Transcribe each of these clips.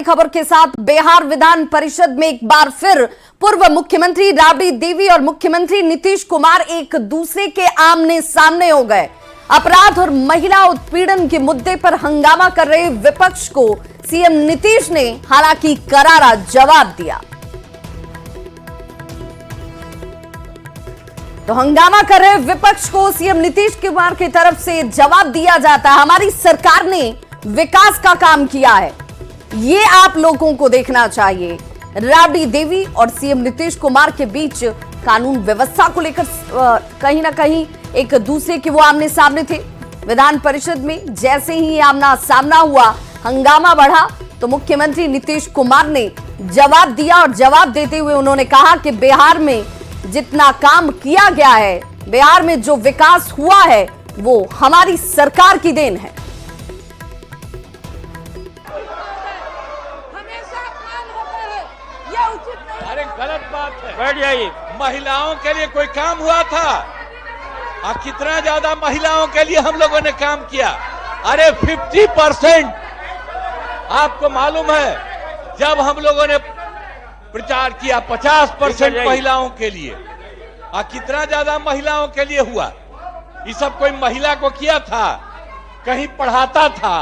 खबर के साथ बिहार विधान परिषद में एक बार फिर पूर्व मुख्यमंत्री राबड़ी देवी और मुख्यमंत्री नीतीश कुमार एक दूसरे के आमने सामने हो गए। अपराध और महिला उत्पीड़न के मुद्दे पर हंगामा कर रहे विपक्ष को सीएम नीतीश ने हालांकि करारा जवाब दिया। तो हंगामा कर रहे विपक्ष को सीएम नीतीश कुमार की तरफ से जवाब दिया जाता है, हमारी सरकार ने विकास का काम किया है, ये आप लोगों को देखना चाहिए। राबड़ी देवी और सीएम नीतीश कुमार के बीच कानून व्यवस्था को लेकर कहीं ना कहीं एक दूसरे के वो आमने सामने थे। विधान परिषद में जैसे ही आमना सामना हुआ, हंगामा बढ़ा तो मुख्यमंत्री नीतीश कुमार ने जवाब दिया और जवाब देते हुए उन्होंने कहा कि बिहार में जितना काम किया गया है, बिहार में जो विकास हुआ है, वो हमारी सरकार की देन है। अरे गलत बात है, बैठ जाइए। महिलाओं के लिए कोई काम हुआ था? कितना ज्यादा महिलाओं के लिए हम लोगों ने काम किया। अरे 50% आपको मालूम है, जब हम लोगों ने प्रचार किया 50% महिलाओं के लिए, कितना ज्यादा महिलाओं के लिए हुआ। ये सब कोई महिला को किया था? कहीं पढ़ाता था?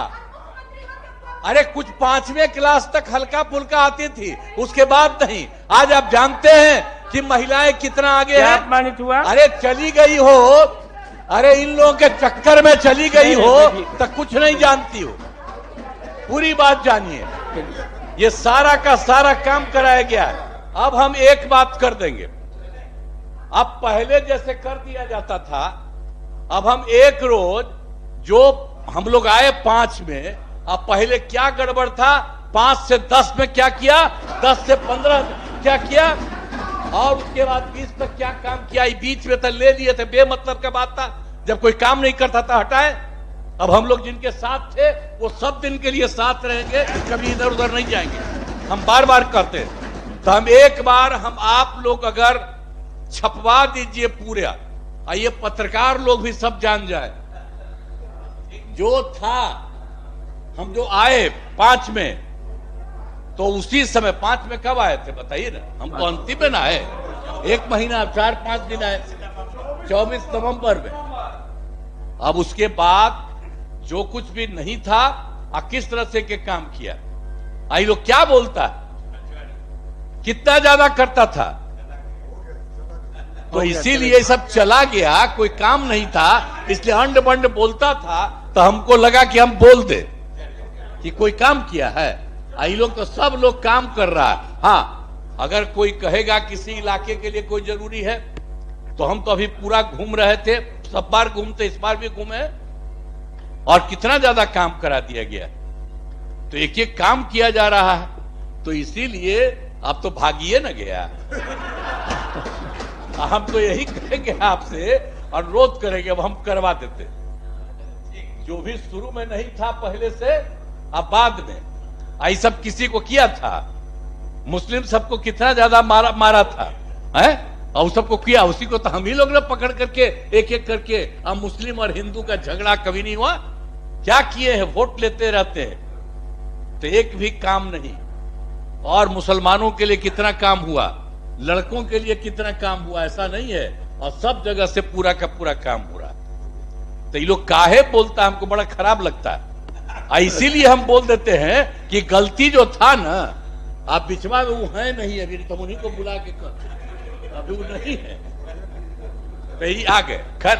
अरे कुछ 5वीं क्लास तक हल्का फुल्का आती थी, उसके बाद नहीं। आज आप जानते हैं कि महिलाएं कितना आगे हैं। अपमानित हुआ? अरे चली गई हो, अरे इन लोगों के चक्कर में चली गई हो तो कुछ नहीं जानती हो, पूरी बात जानिए। ये सारा का सारा काम कराया गया है। अब हम एक बात कर देंगे, अब पहले जैसे कर दिया जाता था, अब हम एक रोज, जो हम लोग आए 5 में, अब पहले क्या गड़बड़ था, 5 से 10 में क्या किया, 10 से 15 क्या किया, और उसके बाद 20 तक क्या काम किया, बीच में तो ले लिए थे, बेमतलब का बात था। जब कोई काम नहीं करता था हटाए। अब हम लोग जिनके साथ थे वो सब दिन के लिए साथ रहेंगे, कभी इधर उधर नहीं जाएंगे। हम बार बार कहते हैं, तो हम एक बार, हम आप लोग अगर छपवा दीजिए पूरा, ये पत्रकार लोग भी सब जान जाए, जो था, हम जो आए 5 में, तो उसी समय 5 में कब आए थे बताइए ना? हम तो अंतिम में ना आए, 1 महीना 4-5 दिन आए, 24 नवंबर में। अब उसके बाद जो कुछ भी नहीं था, किस तरह से के काम किया, आई लोग क्या बोलता है, कितना ज्यादा करता था, तो इसीलिए सब चला गया। कोई काम नहीं था, इसलिए अंड बंड बोलता था, तो हमको लगा कि हम बोल दे कि कोई काम किया है। आई लोग तो सब लोग काम कर रहा है। हाँ, अगर कोई कहेगा किसी इलाके के लिए कोई जरूरी है, तो हम तो अभी पूरा घूम रहे थे, सब बार घूमते, इस बार भी घूमे, और कितना ज्यादा काम करा दिया गया। तो एक एक काम किया जा रहा है, तो इसीलिए अब तो भागिए ना गया। हम तो यही करेंगे आपसे, अनुरोध करेंगे, अब हम करवा देते जो भी शुरू में नहीं था पहले से, अब बाद में आई सब किसी को किया था। मुस्लिम सबको कितना ज्यादा मारा था, है? और सबको किया, उसी को तो हम ही लोग ने पकड़ करके एक एक करके। अब मुस्लिम और हिंदू का झगड़ा कभी नहीं हुआ? क्या किए हैं? वोट लेते रहते हैं, तो एक भी काम नहीं। और मुसलमानों के लिए कितना काम हुआ, लड़कों के लिए कितना काम हुआ, ऐसा नहीं है। और सब जगह से पूरा का पूरा काम हो रहा। तो ये लोग काहे बोलता है, हमको बड़ा खराब लगता है। इसीलिए हम बोल देते हैं कि गलती जो था ना, आप बिचवा में वो है नहीं, अभी तुम उन्हीं को बुला के कर, अभी वो नहीं है, तो ही आ गए। खैर,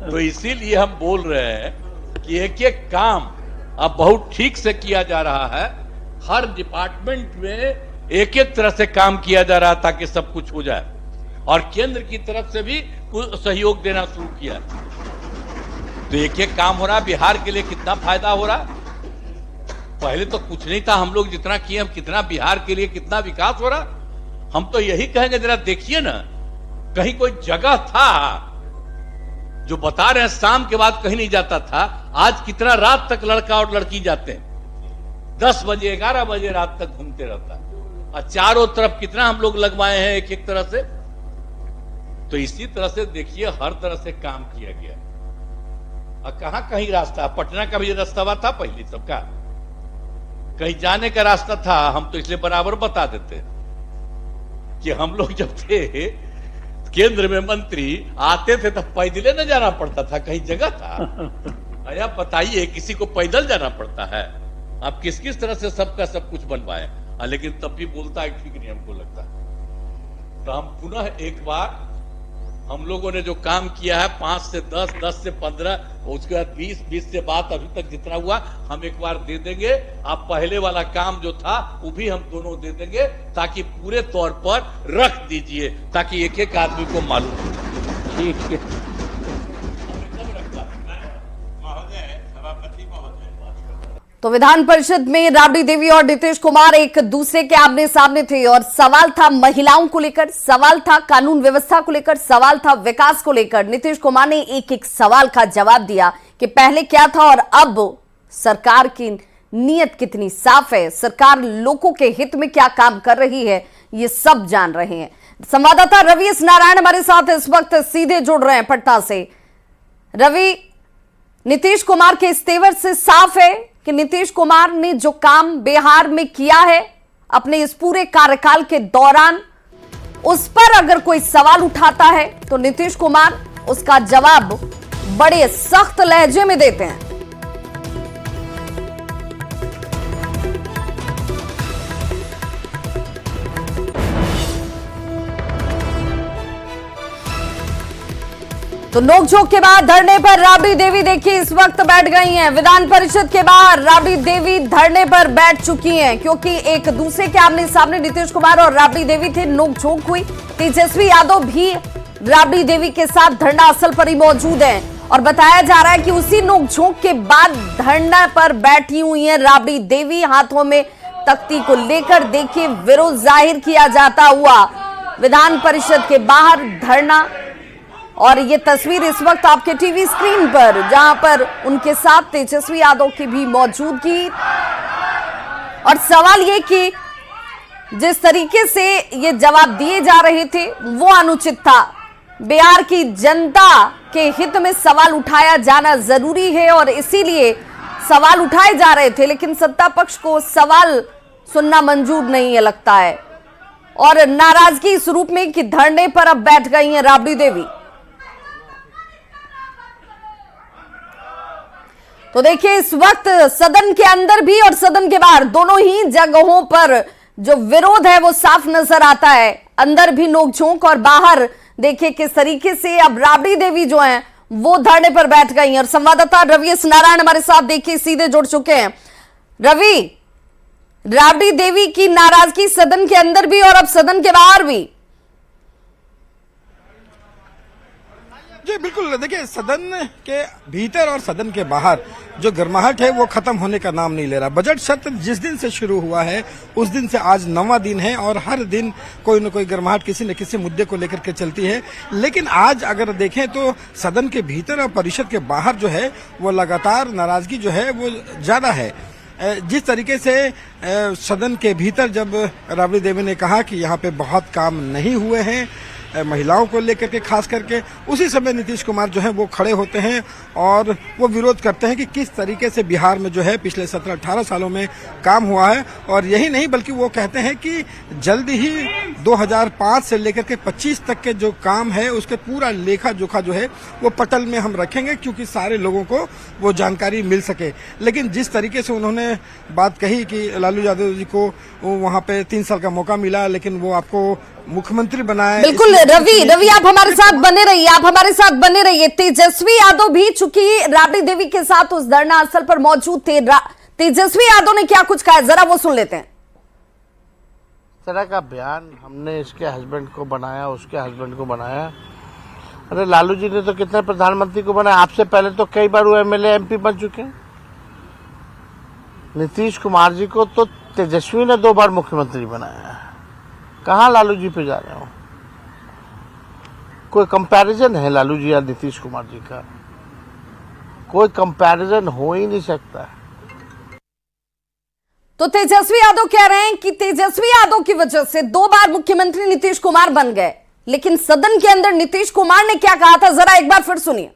तो इसीलिए हम बोल रहे हैं कि एक एक काम अब बहुत ठीक से किया जा रहा है। हर डिपार्टमेंट में एक एक तरह से काम किया जा रहा है ताकि सब कुछ हो जाए, और केंद्र की तरफ से भी सहयोग देना शुरू किया। तो एक एक काम हो रहा। बिहार के लिए कितना फायदा हो रहा, पहले तो कुछ नहीं था। हम लोग जितना किए, हम कितना बिहार के लिए कितना विकास हो रहा। हम तो यही कहेंगे, जरा देखिए ना, कहीं कोई जगह था जो बता रहे हैं शाम के बाद कहीं नहीं जाता था, आज कितना रात तक लड़का और लड़की जाते हैं, 10 बजे 11 बजे रात तक घूमते रहता है। और चारों तरफ कितना हम लोग लगवाए हैं एक एक तरह से। तो इसी तरह से देखिए, हर तरह से काम किया गया। कहां कहीं रास्ता, पटना का भी रास्ता था पहले सबका, कहीं जाने का रास्ता था हम तो इसलिए बराबर बता देते कि हम लोग जब थे केंद्र में मंत्री आते थे तब पैदल न जाना पड़ता था, कहीं जगह था? अरे आप बताइए, किसी को पैदल जाना पड़ता है? आप किस किस तरह से सबका सब कुछ बनवाए, लेकिन तब भी बोलता है ठीक नहीं हमको लगता। तो हम पुनः एक बार हम लोगों ने जो काम किया है 5 से 10, 10 से 15, उसके बाद 20, 20 से बात अभी तक जितना हुआ हम एक बार दे देंगे। आप पहले वाला काम जो था वो भी हम दोनों दे देंगे, ताकि पूरे तौर पर रख दीजिए, ताकि एक एक आदमी को मालूम हो। ठीक है। तो विधान परिषद में राबड़ी देवी और नीतीश कुमार एक दूसरे के आमने सामने थे और सवाल था महिलाओं को लेकर, सवाल था कानून व्यवस्था को लेकर, सवाल था विकास को लेकर। नीतीश कुमार ने एक एक सवाल का जवाब दिया कि पहले क्या था और अब सरकार की नीयत कितनी साफ है, सरकार लोगों के हित में क्या काम कर रही है, ये सब जान रहे हैं। संवाददाता रवि एस नारायण हमारे साथ इस वक्त सीधे जुड़ रहे हैं पटना से। रवि, नीतीश कुमार के इस तेवर से साफ है कि नीतीश कुमार ने जो काम बिहार में किया है अपने इस पूरे कार्यकाल के दौरान, उस पर अगर कोई सवाल उठाता है तो नीतीश कुमार उसका जवाब बड़े सख्त लहजे में देते हैं। तो नोकझोंक के बाद धरने पर राबड़ी देवी देखिए इस वक्त बैठ गई हैं। विधान परिषद के बाहर राबड़ी देवी धरने पर बैठ चुकी हैं, क्योंकि एक दूसरे के आमने सामने नीतीश कुमार और राबड़ी देवी थे, नोकझोंक हुई। तेजस्वी यादव भी राबड़ी देवी के साथ धरना स्थल पर ही मौजूद हैं और बताया जा रहा है कि उसी नोकझोंक के बाद धरना पर बैठी हुई है राबड़ी देवी। हाथों में तख्ती को लेकर देखिए विरोध जाहिर किया जाता हुआ विधान परिषद के बाहर धरना। और ये तस्वीर इस वक्त आपके टीवी स्क्रीन पर, जहां पर उनके साथ तेजस्वी यादव की भी मौजूदगी। और सवाल ये कि जिस तरीके से ये जवाब दिए जा रहे थे वो अनुचित था। बिहार की जनता के हित में सवाल उठाया जाना जरूरी है और इसीलिए सवाल उठाए जा रहे थे, लेकिन सत्ता पक्ष को सवाल सुनना मंजूर नहीं है लगता है। और नाराजगी इस रूप में कि धरने पर अब बैठ गई हैं राबड़ी देवी। तो देखिए इस वक्त सदन के अंदर भी और सदन के बाहर दोनों ही जगहों पर जो विरोध है वो साफ नजर आता है। अंदर भी नोकझोंक और बाहर देखिए किस तरीके से अब राबड़ी देवी जो हैं वो धरने पर बैठ गई हैं। और संवाददाता रवि एस नारायण हमारे साथ देखिए सीधे जुड़ चुके हैं। रवि, राबड़ी देवी की नाराजगी सदन के अंदर भी और अब सदन के बाहर भी। जी बिल्कुल, देखिए सदन के भीतर और सदन के बाहर जो गर्माहट है वो खत्म होने का नाम नहीं ले रहा। बजट सत्र जिस दिन से शुरू हुआ है उस दिन से आज 9वां दिन है और हर दिन कोई न कोई गर्माहट किसी न किसी मुद्दे को लेकर के चलती है। लेकिन आज अगर देखें तो सदन के भीतर और परिषद के बाहर जो है वो लगातार नाराजगी जो है वो ज्यादा है। जिस तरीके से सदन के भीतर जब राबड़ी देवी ने कहा कि यहाँ पे बहुत काम नहीं हुए हैं महिलाओं को लेकर के, खास करके उसी समय नीतीश कुमार जो है वो खड़े होते हैं और वो विरोध करते हैं कि किस तरीके से बिहार में जो है पिछले 17-18 सालों में काम हुआ है। और यही नहीं बल्कि वो कहते हैं कि जल्दी ही 2005 से लेकर के 25 तक के जो काम है उसके पूरा लेखा जोखा जो है वो पटल में हम रखेंगे, क्योंकि सारे लोगों को वो जानकारी मिल सके। लेकिन जिस तरीके से उन्होंने बात कही कि लालू यादव जी को वहाँ पे 3 साल का मौका मिला लेकिन वो आपको मुख्यमंत्री बनाए। बिल्कुल रवि आप हमारे साथ बने रहिए। तेजस्वी यादव भी चूंकि राबड़ी देवी के साथ उस धरना स्थल पर मौजूद थे, तेजस्वी यादव ने क्या कुछ कहा, जरा वो सुन लेते हैं। तरह का बयान हमने इसके हस्बैंड को बनाया, उसके हस्बैंड को बनाया। अरे लालू जी ने तो कितने प्रधानमंत्री को बनाया, आपसे पहले तो कई बार वो एमएलए एमपी बन चुके हैं। नीतीश कुमार जी को तो तेजस्वी ने 2 बार मुख्यमंत्री बनाया। कहाँ लालू जी पे जा रहे हो? कोई कंपैरिजन है लालू जी या नीतीश कुमार जी का? कोई कंपैरिजन हो ही नहीं सकता। तो तेजस्वी यादव कह रहे हैं कि तेजस्वी यादव की वजह से 2 बार मुख्यमंत्री नीतीश कुमार बन गए, लेकिन सदन के अंदर नीतीश कुमार ने क्या कहा था, जरा एक बार फिर सुनिए।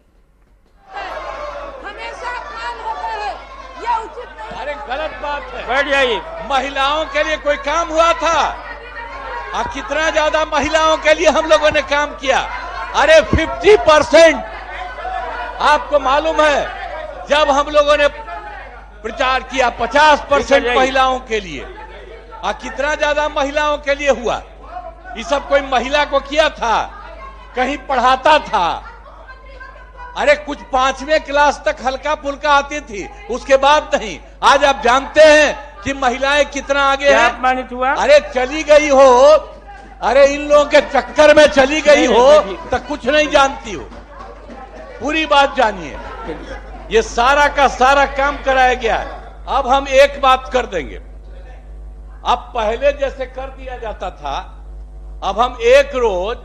अरे गलत बात है। बैठ जाइए। महिलाओं के लिए कोई काम हुआ था? कितना ज्यादा महिलाओं के लिए हम लोगों ने काम किया। अरे 50%। आपको मालूम है जब हम लोगों ने प्रचार किया 50% महिलाओं के लिए, कितना ज्यादा महिलाओं के लिए हुआ। ये सब कोई महिला को किया था? कहीं पढ़ाता था? अरे कुछ 5वीं क्लास तक हल्का फुल्का आती थी, उसके बाद नहीं। आज आप जानते हैं कि महिलाएं कितना आगे हैं। अपमानित हुआ? अरे चली गई हो, अरे इन लोगों के चक्कर में चली गई हो तो कुछ नहीं जानती हो। पूरी बात जानिए। ये सारा का सारा काम कराया गया है। अब हम एक बात कर देंगे, अब पहले जैसे कर दिया जाता था, अब हम एक रोज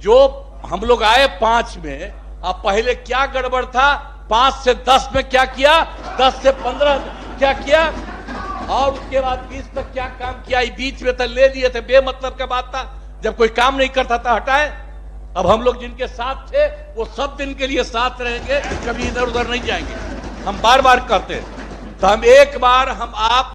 जो हम लोग आए 5 में, अब पहले क्या गड़बड़ था, 5 से 10 में क्या किया, 10 से 15 क्या किया, और उसके बाद 20 तक क्या काम किया, बीच में तो ले लिए थे, बेमतलब का बात था। जब कोई काम नहीं करता था हटाए। अब हम लोग जिनके साथ थे वो सब दिन के लिए साथ रहेंगे, कभी इधर उधर नहीं जाएंगे। हम बार बार कहते हैं। तो हम एक बार हम आप